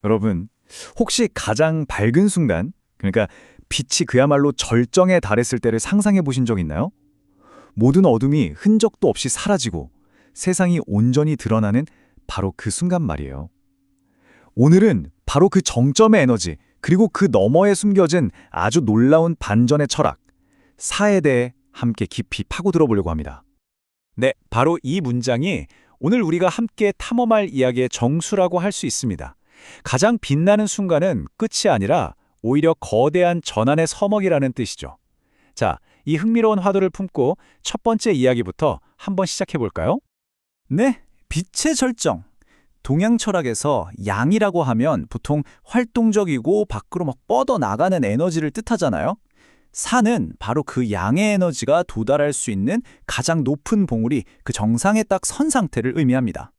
여러분, 혹시 가장 밝은 순간, 그러니까 빛이 그야말로 절정에 달했을 때를 상상해 보신 적 있나요? 모든 어둠이 흔적도 없이 사라지고 세상이 온전히 드러나는 바로 그 순간 말이에요. 오늘은 바로 그 정점의 에너지, 그리고 그 너머에 숨겨진 아주 놀라운 반전의 철학, 사에 대해 함께 깊이 파고들어 보려고 합니다. 네, 바로 이 문장이 오늘 우리가 함께 탐험할 이야기의 정수라고 할 수 있습니다. 가장 빛나는 순간은 끝이 아니라 오히려 거대한 전환의 서먹이라는 뜻이죠. 자, 이 흥미로운 화두를 품고 첫 번째 이야기부터 한번 시작해 볼까요? 네, 빛의 절정. 동양 철학에서 양이라고 하면 보통 활동적이고 밖으로 막 뻗어나가는 에너지를 뜻하잖아요. 산은 바로 그 양의 에너지가 도달할 수 있는 가장 높은 봉우리, 그 정상에 딱 선 상태를 의미합니다.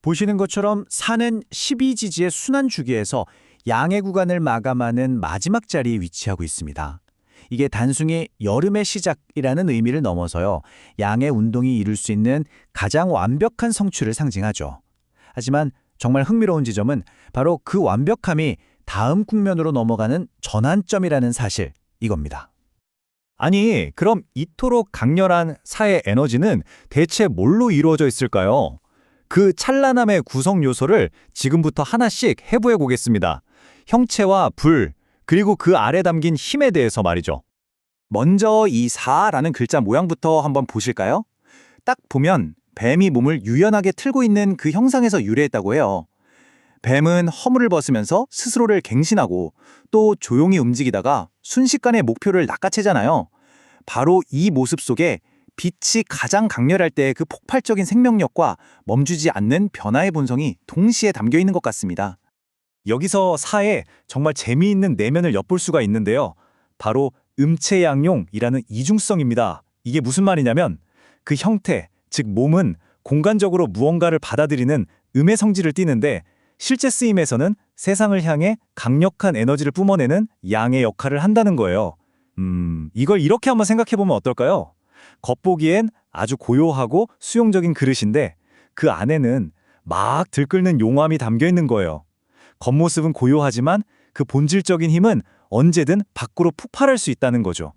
보시는 것처럼 산은 12지지의 순환 주기에서 양의 구간을 마감하는 마지막 자리에 위치하고 있습니다. 이게 단순히 여름의 시작이라는 의미를 넘어서요, 양의 운동이 이룰 수 있는 가장 완벽한 성취를 상징하죠. 하지만 정말 흥미로운 지점은 바로 그 완벽함이 다음 국면으로 넘어가는 전환점이라는 사실, 이겁니다. 아니, 그럼 이토록 강렬한 사의 에너지는 대체 뭘로 이루어져 있을까요? 그 찬란함의 구성 요소를 지금부터 하나씩 해부해 보겠습니다. 형체와 불, 그리고 그 아래 담긴 힘에 대해서 말이죠. 먼저 이 사라는 글자 모양부터 한번 보실까요? 딱 보면 뱀이 몸을 유연하게 틀고 있는 그 형상에서 유래했다고 해요. 뱀은 허물을 벗으면서 스스로를 갱신하고 또 조용히 움직이다가 순식간에 목표를 낚아채잖아요. 바로 이 모습 속에 빛이 가장 강렬할 때 그 폭발적인 생명력과 멈추지 않는 변화의 본성이 동시에 담겨 있는 것 같습니다. 여기서 사에 정말 재미있는 내면을 엿볼 수가 있는데요. 바로 음체양용이라는 이중성입니다. 이게 무슨 말이냐면 그 형태, 즉 몸은 공간적으로 무언가를 받아들이는 음의 성질을 띠는데 실제 쓰임에서는 세상을 향해 강력한 에너지를 뿜어내는 양의 역할을 한다는 거예요. 이걸 이렇게 한번 생각해보면 어떨까요? 겉보기엔 아주 고요하고 수용적인 그릇인데 그 안에는 막 들끓는 용암이 담겨 있는 거예요. 겉모습은 고요하지만 그 본질적인 힘은 언제든 밖으로 폭발할 수 있다는 거죠.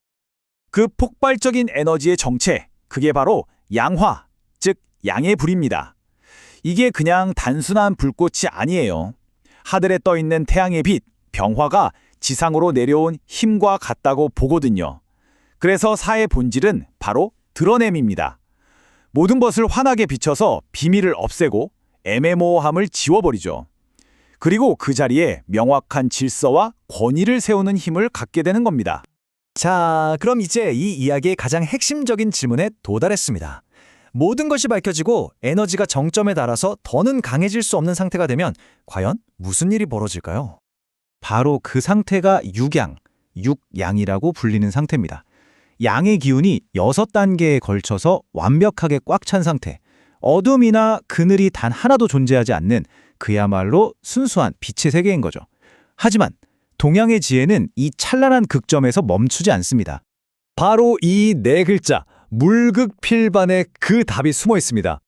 그 폭발적인 에너지의 정체, 그게 바로 양화, 즉 양의 불입니다. 이게 그냥 단순한 불꽃이 아니에요. 하늘에 떠 있는 태양의 빛, 병화가 지상으로 내려온 힘과 같다고 보거든요. 그래서 사의 본질은 바로 드러냄입니다. 모든 것을 환하게 비춰서 비밀을 없애고 애매모호함을 지워버리죠. 그리고 그 자리에 명확한 질서와 권위를 세우는 힘을 갖게 되는 겁니다. 자, 그럼 이제 이 이야기의 가장 핵심적인 질문에 도달했습니다. 모든 것이 밝혀지고 에너지가 정점에 달아서 더는 강해질 수 없는 상태가 되면 과연 무슨 일이 벌어질까요? 바로 그 상태가 육양, 육양이라고 불리는 상태입니다. 양의 기운이 6단계에 걸쳐서 완벽하게 꽉 찬 상태, 어둠이나 그늘이 단 하나도 존재하지 않는 그야말로 순수한 빛의 세계인 거죠. 하지만 동양의 지혜는 이 찬란한 극점에서 멈추지 않습니다. 바로 이 네 글자, 물극필반에 그 답이 숨어 있습니다.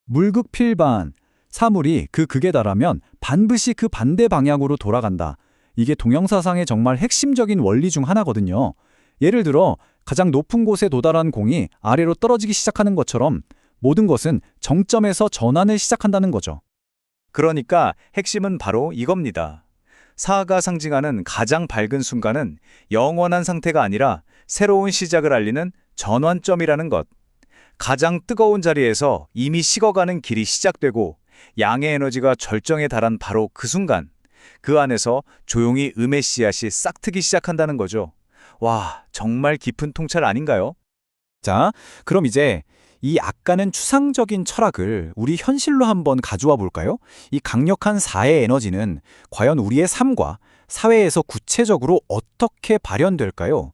물극필반, 사물이 그 극에 달하면 반드시 그 반대 방향으로 돌아간다. 이게 동양사상의 정말 핵심적인 원리 중 하나거든요. 예를 들어 가장 높은 곳에 도달한 공이 아래로 떨어지기 시작하는 것처럼 모든 것은 정점에서 전환을 시작한다는 거죠. 그러니까 핵심은 바로 이겁니다. 사가 상징하는 가장 밝은 순간은 영원한 상태가 아니라 새로운 시작을 알리는 전환점이라는 것. 가장 뜨거운 자리에서 이미 식어가는 길이 시작되고 양의 에너지가 절정에 달한 바로 그 순간, 그 안에서 조용히 음의 씨앗이 싹트기 시작한다는 거죠. 와, 정말 깊은 통찰 아닌가요? 자, 그럼 이제 이 아까는 추상적인 철학을 우리 현실로 한번 가져와 볼까요? 이 강력한 사의 에너지는 과연 우리의 삶과 사회에서 구체적으로 어떻게 발현될까요?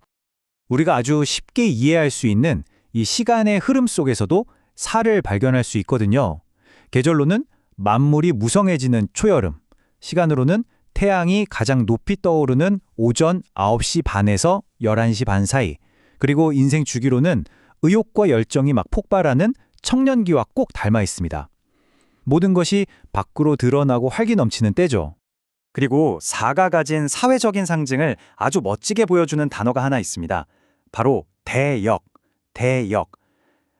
우리가 아주 쉽게 이해할 수 있는 이 시간의 흐름 속에서도 사를 발견할 수 있거든요. 계절로는 만물이 무성해지는 초여름, 시간으로는 태양이 가장 높이 떠오르는 오전 9시 반에서 11시 반 사이, 그리고 인생 주기로는 의욕과 열정이 막 폭발하는 청년기와 꼭 닮아 있습니다. 모든 것이 밖으로 드러나고 활기 넘치는 때죠. 그리고 사가 가진 사회적인 상징을 아주 멋지게 보여주는 단어가 하나 있습니다. 바로 대역, 대역.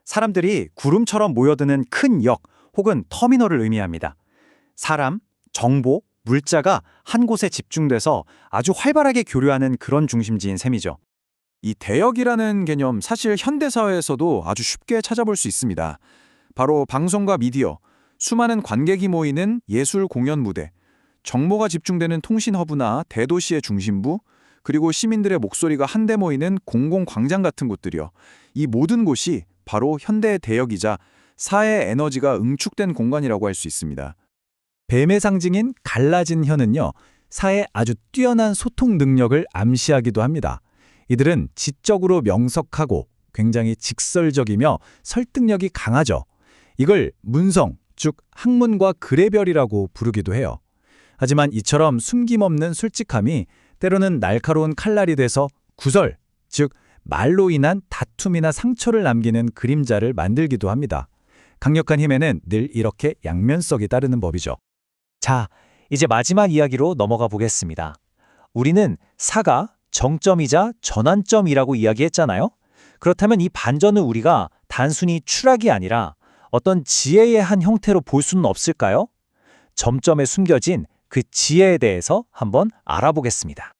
사람들이 구름처럼 모여드는 큰 역 혹은 터미널을 의미합니다. 사람, 정보, 물자가 한 곳에 집중돼서 아주 활발하게 교류하는 그런 중심지인 셈이죠. 이 대역이라는 개념 사실 현대사회에서도 아주 쉽게 찾아볼 수 있습니다. 바로 방송과 미디어, 수많은 관객이 모이는 예술 공연 무대, 정보가 집중되는 통신 허브나 대도시의 중심부, 그리고 시민들의 목소리가 한데 모이는 공공광장 같은 곳들이요. 이 모든 곳이 바로 현대의 대역이자 사회의 에너지가 응축된 공간이라고 할 수 있습니다. 뱀의 상징인 갈라진 혀는요, 사회의 아주 뛰어난 소통 능력을 암시하기도 합니다. 이들은 지적으로 명석하고 굉장히 직설적이며 설득력이 강하죠. 이걸 문성, 즉 학문과 글의 별이라고 부르기도 해요. 하지만 이처럼 숨김없는 솔직함이 때로는 날카로운 칼날이 돼서 구설, 즉 말로 인한 다툼이나 상처를 남기는 그림자를 만들기도 합니다. 강력한 힘에는 늘 이렇게 양면성이 따르는 법이죠. 자, 이제 마지막 이야기로 넘어가 보겠습니다. 우리는 사가 정점이자 전환점이라고 이야기했잖아요. 그렇다면 이 반전을 우리가 단순히 추락이 아니라 어떤 지혜의 한 형태로 볼 수는 없을까요? 점점에 숨겨진 그 지혜에 대해서 한번 알아보겠습니다.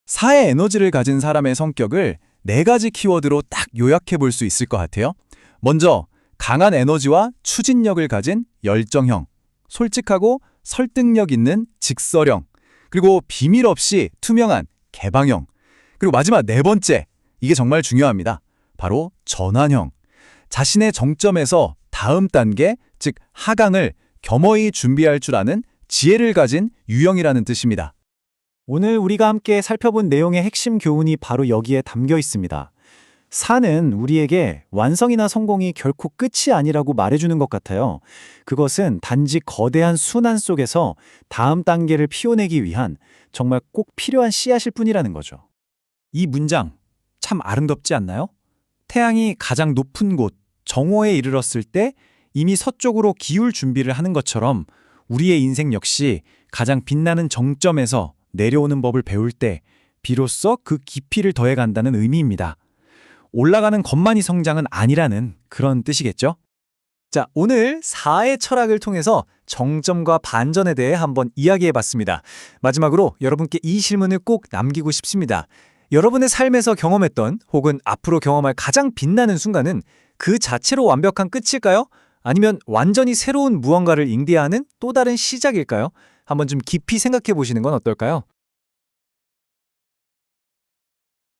사회 에너지를 가진 사람의 성격을 4가지 키워드로 딱 요약해 볼 수 있을 것 같아요. 먼저 강한 에너지와 추진력을 가진 열정형, 솔직하고 설득력 있는 직설형, 그리고 비밀 없이 투명한 개방형, 그리고 마지막 4번째, 이게 정말 중요합니다. 바로 전환형. 자신의 정점에서 다음 단계, 즉 하강을 겸허히 준비할 줄 아는 지혜를 가진 유형이라는 뜻입니다. 오늘 우리가 함께 살펴본 내용의 핵심 교훈이 바로 여기에 담겨 있습니다. 사는 우리에게 완성이나 성공이 결코 끝이 아니라고 말해주는 것 같아요. 그것은 단지 거대한 순환 속에서 다음 단계를 피워내기 위한 정말 꼭 필요한 씨앗일 뿐이라는 거죠. 이 문장 참 아름답지 않나요? 태양이 가장 높은 곳, 정오에 이르렀을 때 이미 서쪽으로 기울 준비를 하는 것처럼 우리의 인생 역시 가장 빛나는 정점에서 내려오는 법을 배울 때 비로소 그 깊이를 더해간다는 의미입니다. 올라가는 것만이 성장은 아니라는 그런 뜻이겠죠? 자, 오늘 4의 철학을 통해서 정점과 반전에 대해 한번 이야기해봤습니다. 마지막으로 여러분께 이 질문을 꼭 남기고 싶습니다. 여러분의 삶에서 경험했던 혹은 앞으로 경험할 가장 빛나는 순간은 그 자체로 완벽한 끝일까요? 아니면 완전히 새로운 무언가를 잉대하는 또 다른 시작일까요? 한번 좀 깊이 생각해 보시는 건 어떨까요?